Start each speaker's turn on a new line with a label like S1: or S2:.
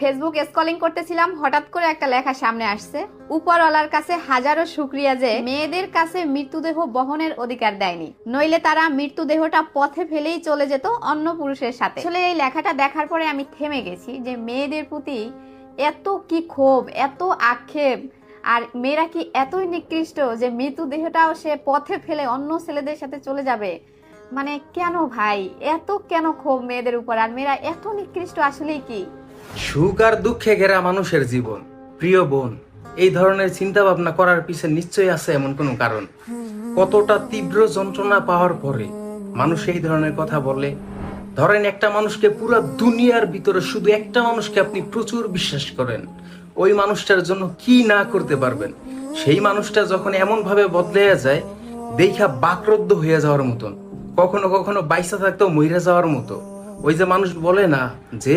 S1: Facebook scrolling করতেছিলাম, হঠাৎ করে একটা লেখা সামনে আসছে, উপরওয়ালার কাছে হাজারো শুকরিয়া যে মেয়েদের কাছে মৃত্যুদেহ বহনের অধিকার দেয়নি, নইলে তারা মৃত্যুদেহটা পথে ফেলেই চলে যেত অন্য পুরুষের সাথে। আসলে এই লেখাটা দেখার পরে আমি থেমে গেছি যে মেয়েদের প্রতি এত কি ক্ষোভ, এত আক্ষেপ, আর মেয়েরা কি এতই নিকৃষ্ট যে মৃতদেহটাও সে পথে ফেলে অন্য ছেলেদের সাথে চলে যাবে। মানে কেন ভাই, এত কেন ক্ষোভ মেয়েদের উপর, আর মেয়েরা এত নিকৃষ্ট আসলেই কি?
S2: সুখ আর দুঃখে ঘেরা মানুষের জীবন। প্রিয় বোন, এই ধরনের চিন্তা ভাবনা করার পিছনে নিশ্চয়ই আছে এমন কোনো কারণ। কতটা তীব্র যন্ত্রণা পাওয়ার পরে মানুষ এই ধরনের কথা বলে। ধরেন একটা মানুষকে পুরো দুনিয়ার ভিতরে শুধু একটা মানুষকে আপনি প্রচুর বিশ্বাস করেন, ওই মানুষটার জন্য কি না করতে পারবেন। সেই মানুষটা যখন এমন ভাবে বদলে যায়, দেখা বাকরুদ্ধ হয়ে যাওয়ার মতন, কখনো কখনো বাইসা থাকতেও মইরা যাওয়ার মতো। ওই যে মানুষ বলে না, যে